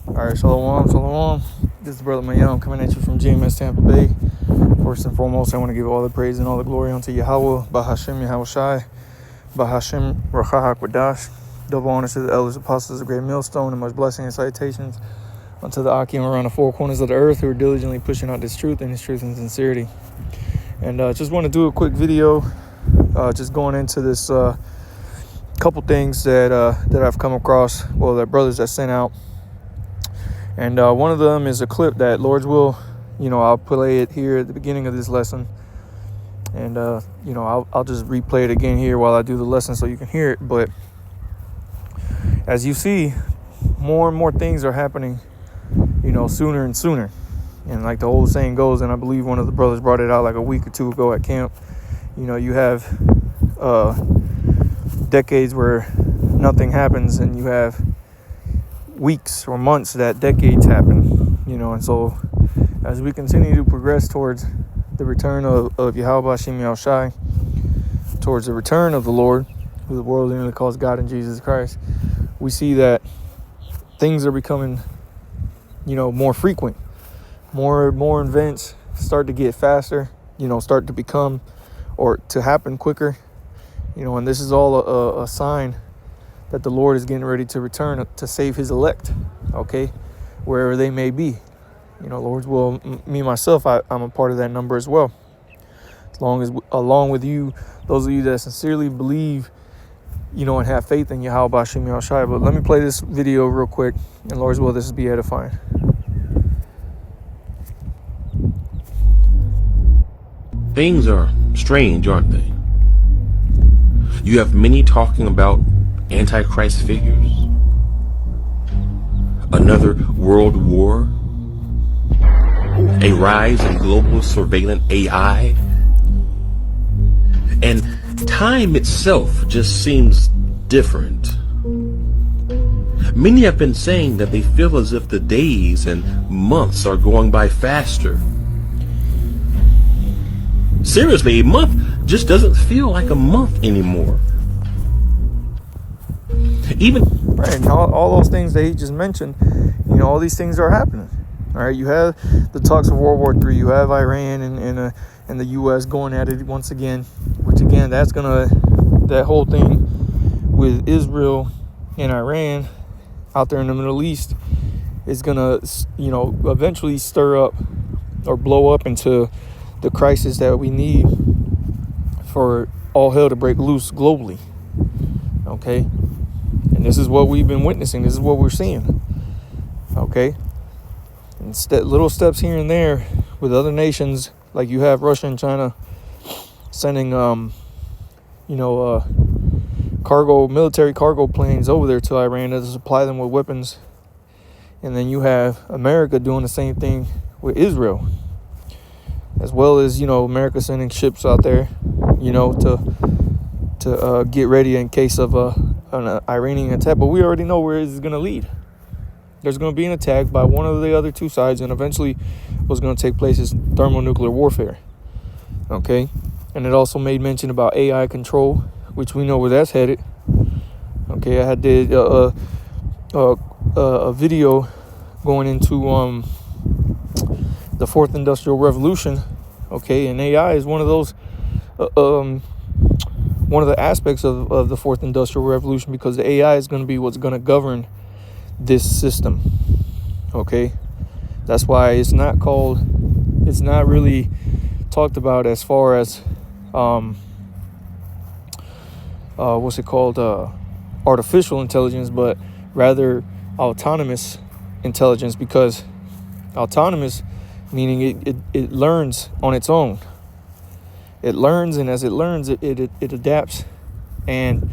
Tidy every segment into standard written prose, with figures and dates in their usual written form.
Alright, shalom. This is Brother Mayam coming at you from GMS Tampa Bay. First and foremost, I want to give all the praise and all the glory unto Yahweh, Bahashem Yahweh Shai, Bahashem Racha HaKodash. Double honors to the elders, apostles of Great Millstone, and much blessing and salutations unto the Akim around the four corners of the earth who are diligently pushing out this truth and sincerity. And just want to do a quick video, just going into this couple things that I've come across, that brothers that sent out. And one of them is a clip that, Lord's will, I'll play it here at the beginning of this lesson. And, I'll just replay it again here while I do the lesson so you can hear it. But as you see, more and more things are happening, sooner and sooner. And like the old saying goes, and I believe one of the brothers brought it out like a week or two ago at camp, you have decades where nothing happens, and you have weeks or months that decades happen, and so as we continue to progress towards the return of Yahweh Hashem Yahweh Shai, towards the return of the Lord, who the world literally calls God and Jesus Christ, we see that things are becoming, more frequent. More events start to get faster, start to become or to happen quicker, and this is all a sign that the Lord is getting ready to return to save his elect, okay, wherever they may be. Lord's will, me, myself, I'm a part of that number as well. Along with you, those of you that sincerely believe, and have faith in Yahweh Hashem Yahweh Shai. But let me play this video real quick, and Lord's will, this will be edifying. Things are strange, aren't they? You have many talking about Antichrist figures, another world war, a rise in global surveillance AI, and time itself just seems different. Many have been saying that they feel as if the days and months are going by faster. Seriously, a month just doesn't feel like a month anymore. Even right, and all those things that he just mentioned, all these things are happening. All right, you have the talks of World War III. You have Iran and the U.S. going at it once again, which again, that whole thing with Israel and Iran out there in the Middle East is gonna, eventually stir up or blow up into the crisis that we need for all hell to break loose globally. Okay. And this is what we've been witnessing. This is what we're seeing. Okay. And little steps here and there with other nations, like you have Russia and China sending, military cargo planes over there to Iran to supply them with weapons. And then you have America doing the same thing with Israel, as well as, America sending ships out there, to get ready in case of an Iranian attack. But we already know where this is going to lead. There's going to be an attack by one of the other two sides, and eventually what's going to take place is thermonuclear warfare. Okay? And it also made mention about AI control, which we know where that's headed. Okay, I did a video going into the fourth industrial revolution. Okay, and AI is one of those one of the aspects of the fourth industrial revolution, because the AI is going to be what's going to govern this system. Okay, that's why it's not really talked about as far as artificial intelligence, but rather autonomous intelligence, because autonomous meaning it learns on its own. It learns, and as it learns, it adapts and,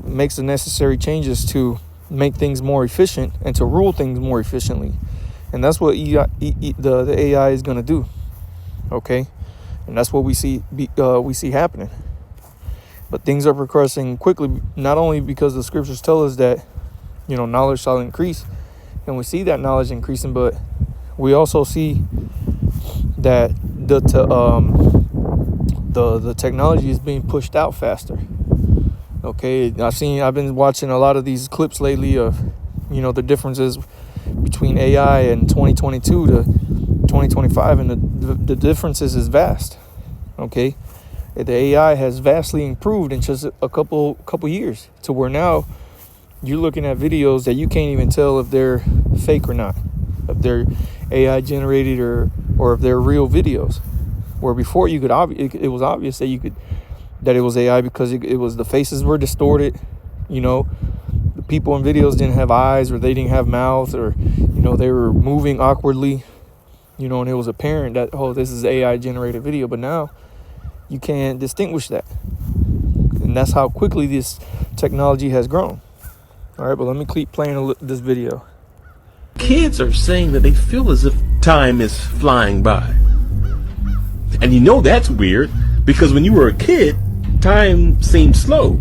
makes the necessary changes to make things more efficient and to rule things more efficiently. And that's what the AI is going to do. Okay? And that's what we see happening. But things are progressing quickly, not only because the scriptures tell us that, knowledge shall increase, and we see that knowledge increasing, but we also see that the technology is being pushed out faster. Okay, I've been watching a lot of these clips lately of, the differences between AI and 2022 to 2025, and the differences is vast. Okay, the AI has vastly improved in just a couple years, to where now you're looking at videos that you can't even tell if they're fake or not, if they're AI generated or if they're real videos. Where before it was obvious that it was AI because it was, the faces were distorted. The people in videos didn't have eyes, or they didn't have mouths, or they were moving awkwardly. And it was apparent that, oh, this is AI generated video. But now you can't distinguish that, and that's how quickly this technology has grown. All right, but let me keep playing this video. Kids are saying that they feel as if time is flying by. And that's weird, because when you were a kid, time seemed slow.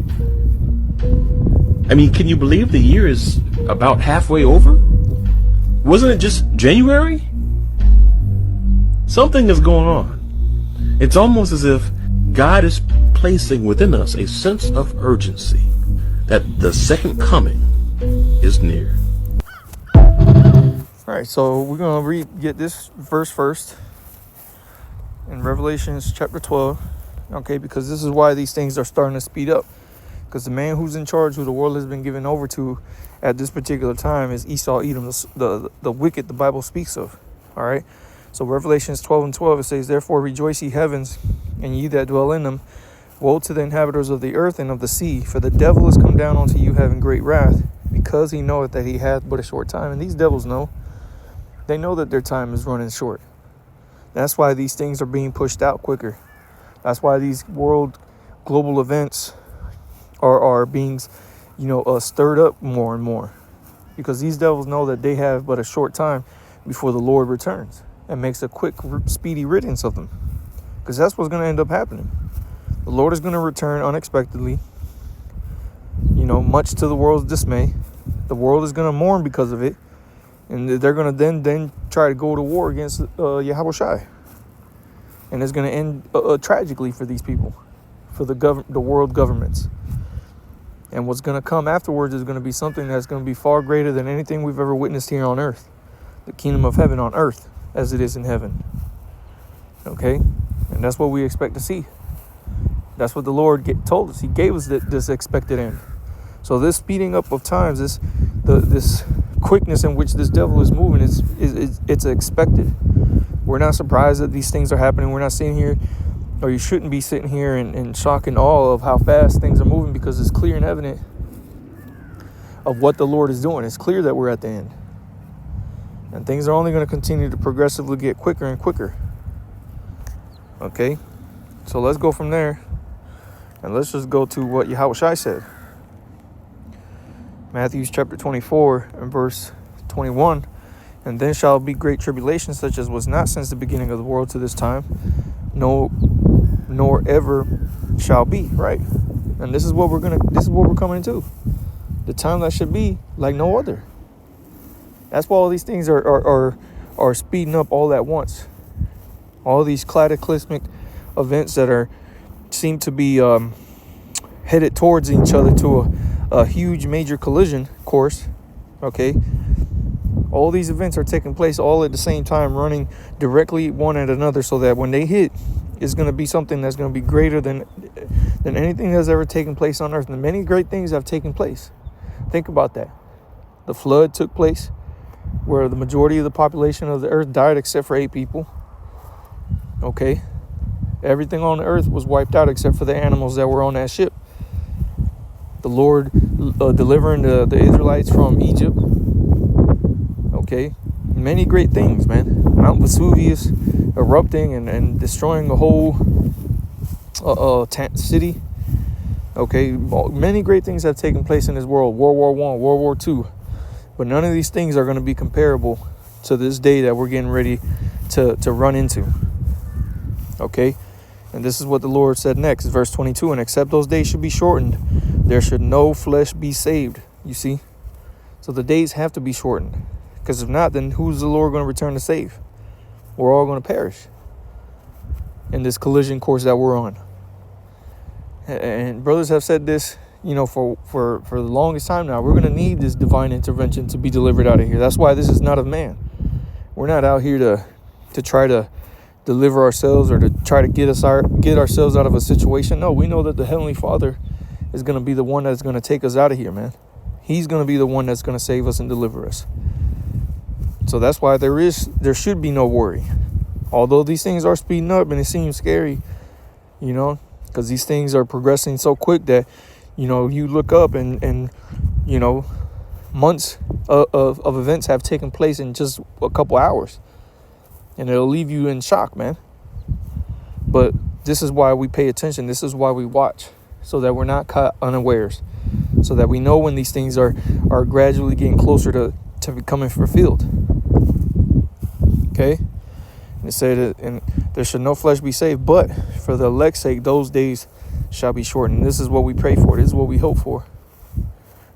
I mean, can you believe the year is about halfway over? Wasn't it just January? Something is going on. It's almost as if God is placing within us a sense of urgency that the second coming is near. All right, so we're going to get this verse first in Revelations chapter 12, okay, because this is why these things are starting to speed up. Because the man who's in charge, who the world has been given over to at this particular time, is Esau, Edom, the wicked the Bible speaks of. All right, so Revelations 12:12, it says, "Therefore rejoice, ye heavens, and ye that dwell in them. Woe to the inhabitants of the earth and of the sea, for the devil is come down unto you having great wrath, because he knoweth that he hath but a short time." And these devils know. They know that their time is running short. That's why these things are being pushed out quicker. That's why these global events are being, stirred up more and more. Because these devils know that they have but a short time before the Lord returns and makes a quick, speedy riddance of them. Because that's what's going to end up happening. The Lord is going to return unexpectedly, much to the world's dismay. The world is going to mourn because of it. And they're going to then try to go to war against Yahushua. And it's going to end tragically for these people, for the world governments. And what's going to come afterwards is going to be something that's going to be far greater than anything we've ever witnessed here on earth. The kingdom of heaven on earth as it is in heaven. Okay? And that's what we expect to see. That's what the Lord told us. He gave us this expected end. So this speeding up of times, this quickness in which this devil is moving, it's expected. We're not surprised that these things are happening. We're not sitting here, or you shouldn't be sitting here in shock and awe of how fast things are moving, because it's clear and evident of what the Lord is doing. It's clear that we're at the end. And things are only going to continue to progressively get quicker and quicker. Okay? So let's go from there. And let's just go to what Yahushua said. Matthew chapter 24 and verse 21. "And then shall be great tribulation, such as was not since the beginning of the world to this time, no, nor ever shall be." Right? And this is what we're coming into. The time that should be like no other. That's why all these things are speeding up all at once. All these cataclysmic events that seem to be headed towards each other to a huge major collision course. Okay, all these events are taking place all at the same time, running directly one at another, so that when they hit, it's going to be something that's going to be greater than anything that's ever taken place on earth. And many great things have taken place. Think about that. The flood took place, where the majority of the population of the earth died except for 8 people. Okay, everything on the earth was wiped out except for the animals that were on that ship. The Lord delivering the Israelites from Egypt. Okay, many great things, man. Mount Vesuvius erupting and destroying a whole city. Okay, many great things have taken place in this world. World War I, World War II. But none of these things are going to be comparable to this day that we're getting ready to run into. Okay, and this is what the Lord said next, verse 22. "And except those days should be shortened, there should no flesh be saved." You see? So the days have to be shortened. Because if not, then who's the Lord going to return to save? We're all going to perish in this collision course that we're on. And brothers have said this, for the longest time now, we're going to need this divine intervention to be delivered out of here. That's why this is not of man. We're not out here to try to deliver ourselves or to try to get ourselves out of a situation. No, we know that the Heavenly Father is going to be the one that's going to take us out of here, man. He's going to be the one that's going to save us and deliver us. So that's why there should be no worry. Although these things are speeding up and it seems scary, because these things are progressing so quick that, you look up and months of events have taken place in just a couple hours. And it'll leave you in shock, man. But this is why we pay attention. This is why we watch, so that we're not caught unawares, so that we know when these things are gradually getting closer to becoming fulfilled. Okay? And it said that, and there should no flesh be saved, but for the elect's sake, those days shall be shortened. This is what we pray for. This is what we hope for.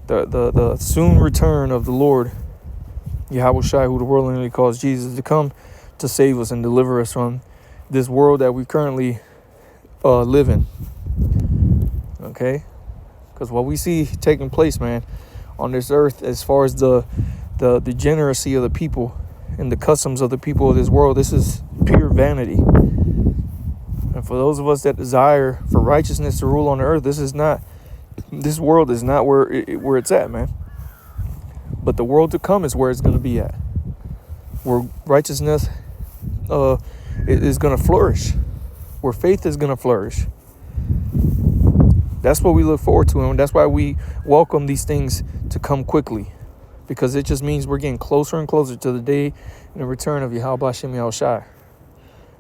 The soon return of the Lord, Yahawashi, who the world literally calls Jesus, to come to save us and deliver us from this world that we currently live in. Okay? Because what we see taking place, man, on this earth, as far as the degeneracy of the people and the customs of the people of this world, this is pure vanity. And for those of us that desire for righteousness to rule on the earth, this world is not where it's at, man. But the world to come is where it's going to be at, where righteousness is going to flourish, where faith is going to flourish. That's what we look forward to, and that's why we welcome these things to come quickly, because it just means we're getting closer and closer to the day and the return of Yahweh Bashem Yahushai.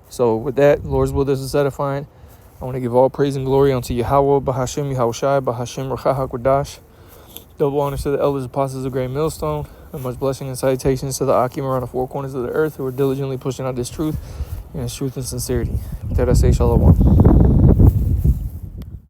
So with that, Lord's will, this is edifying. I want to give all praise and glory unto Yahweh Bahashem Yahushai Bahashem Rachah HaKodash. Double honors to the elders, apostles of Great Millstone, and much blessing and salutations to the Akim around the four corners of the earth who are diligently pushing out this truth and its truth and sincerity. With that, I say Shalom.